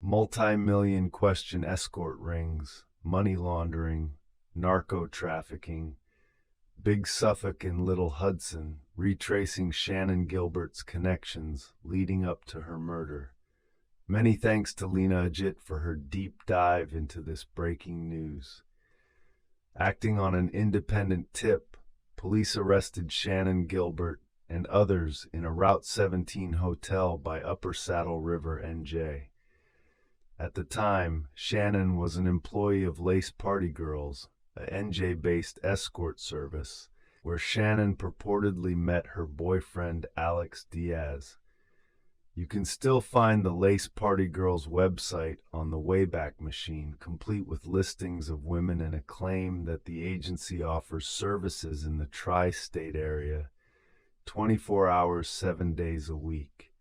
multi-million question escort rings, money laundering, narco trafficking, Big Suffolk and Little Hudson, retracing Shannan Gilbert's connections leading up to her murder. Many thanks to Lena Ajit for her deep dive into this breaking news. Acting on an independent tip, police arrested Shannan Gilbert and others in a Route 17 hotel by Upper Saddle River, NJ. At the time, Shannan was an employee of Lace Party Girls, a NJ-based escort service, where Shannan purportedly met her boyfriend Alex Diaz. You can still find the Lace Party Girls website on the Wayback Machine, complete with listings of women and a claim that the agency offers services in the tri-state area, 24 hours, 7 days a week.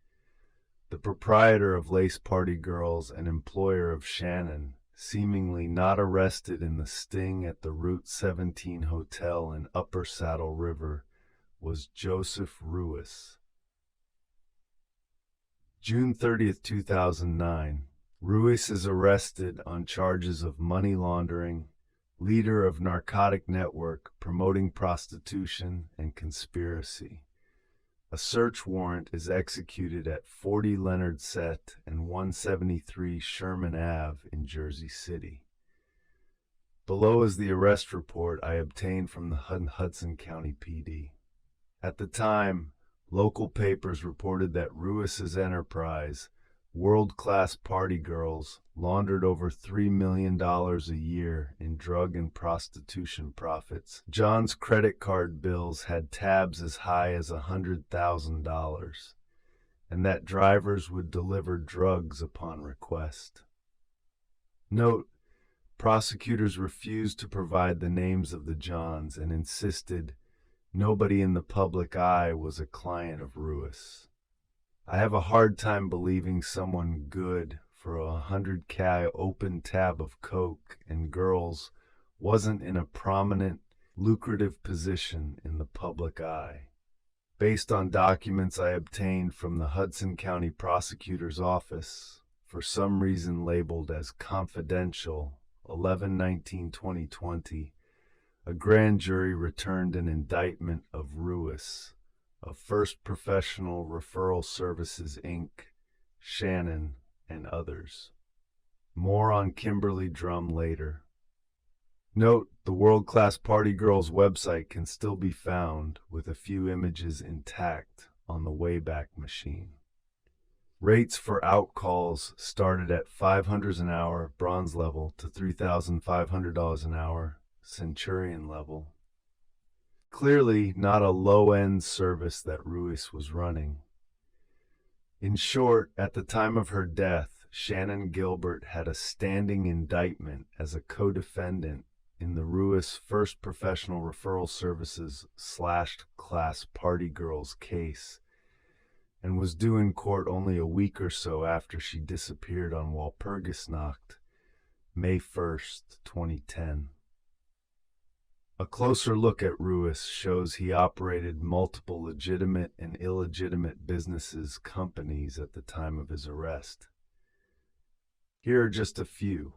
The proprietor of Lace Party Girls and employer of Shannan, seemingly not arrested in the sting at the Route 17 hotel in Upper Saddle River, was Joseph Ruis. June 30, 2009, Ruis is arrested on charges of money laundering, leader of narcotic network promoting prostitution, and conspiracy. A search warrant is executed at 40 Leonard St and 173 Sherman Ave in Jersey City. Below is the arrest report I obtained from the Hudson County PD. At the time, local papers reported that RUs Enterprise, world-class party girls, laundered over $3 million a year in drug and prostitution profits. John's credit card bills had tabs as high as $100,000, and that drivers would deliver drugs upon request. Note, prosecutors refused to provide the names of the Johns and insisted nobody in the public eye was a client of Ruis. I have a hard time believing someone good for a 100K open tab of coke and girls wasn't in a prominent, lucrative position in the public eye. Based on documents I obtained from the Hudson County Prosecutor's Office, for some reason labeled as confidential, 11/19/2020, a grand jury returned an indictment of Ruis, of First Professional Referral Services, Inc., Shannan, and others. More on Kimberly Drum later. Note, the world-class Party Girls website can still be found with a few images intact on the Wayback Machine. Rates for outcalls started at $500 an hour, bronze level, to $3,500 an hour, Centurion level. Clearly not a low-end service that Ruis was running. In short, at the time of her death, Shannan Gilbert had a standing indictment as a co-defendant in the Ruis First Professional Referral Services /Class Party Girls case, and was due in court only a week or so after she disappeared on Walpurgisnacht, May 1st, 2010. A closer look at Ruis shows he operated multiple legitimate and illegitimate businesses, companies at the time of his arrest. Here are just a few: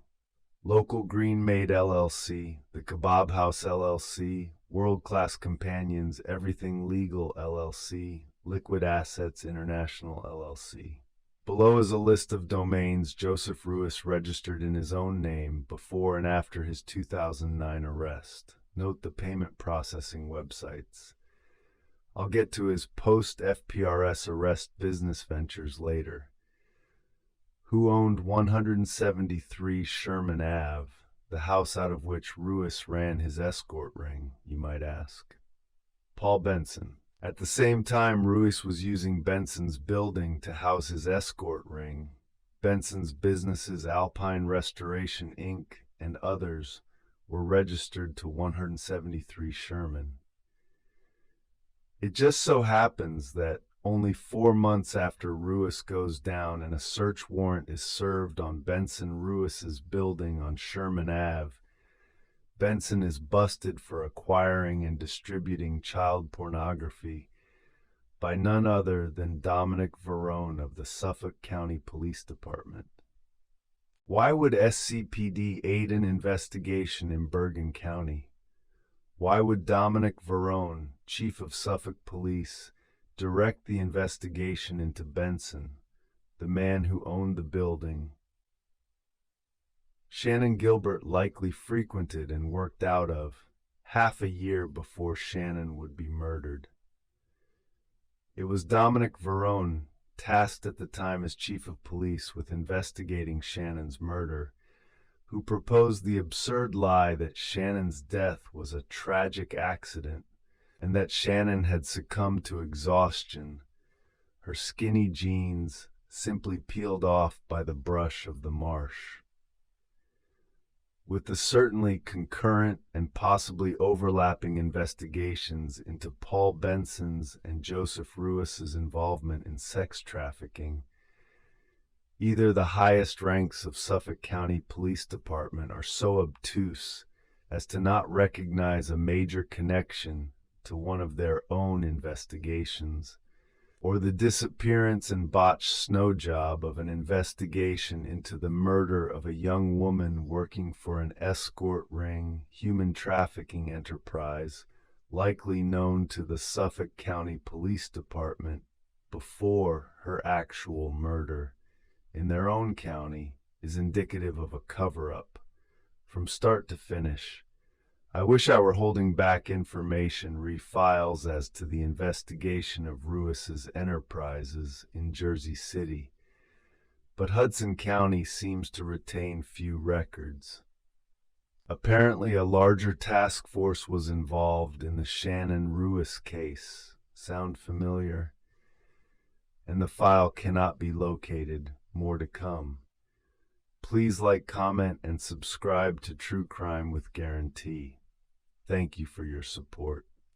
Local Green Maid LLC, The Kebab House LLC, World Class Companions, Everything Legal LLC, Liquid Assets International LLC. Below is a list of domains Joseph Ruis registered in his own name before and after his 2009 arrest. Note the payment processing websites. I'll get to his post-FPRS arrest business ventures later. Who owned 173 Sherman Ave, the house out of which Ruis ran his escort ring, you might ask? Paul Benson. At the same time Ruis was using Benson's building to house his escort ring, Benson's businesses Alpine Restoration, Inc. and others were registered to 173 Sherman. It just so happens that only 4 months after Ruis goes down and a search warrant is served on Benson Ruis's building on Sherman Ave, Benson is busted for acquiring and distributing child pornography by none other than Dominic Veron of the Suffolk County Police Department. Why would SCPD aid an investigation in Bergen County? Why would Dominic Veron, chief of Suffolk Police, direct the investigation into Benson, the man who owned the building Shannan Gilbert likely frequented and worked out of half a year before Shannan would be murdered? It was Dominic Veron, tasked at the time as chief of police with investigating Shannan's murder, who proposed the absurd lie that Shannan's death was a tragic accident and that Shannan had succumbed to exhaustion, her skinny jeans simply peeled off by the brush of the marsh. With the certainly concurrent and possibly overlapping investigations into Paul Benson's and Joseph Ruis's involvement in sex trafficking, either the highest ranks of Suffolk County Police Department are so obtuse as to not recognize a major connection to one of their own investigations, or the disappearance and botched snow job of an investigation into the murder of a young woman working for an escort ring human trafficking enterprise likely known to the Suffolk County Police Department before her actual murder in their own county, is indicative of a cover-up from start to finish. I wish I were holding back information re files as to the investigation of RUs Enterprises in Jersey City, but Hudson County seems to retain few records. Apparently a larger task force was involved in the Shannan Ruis case. Sound familiar? And the file cannot be located. More to come. Please like, comment, and subscribe to True Crime with Guarantee. Thank you for your support.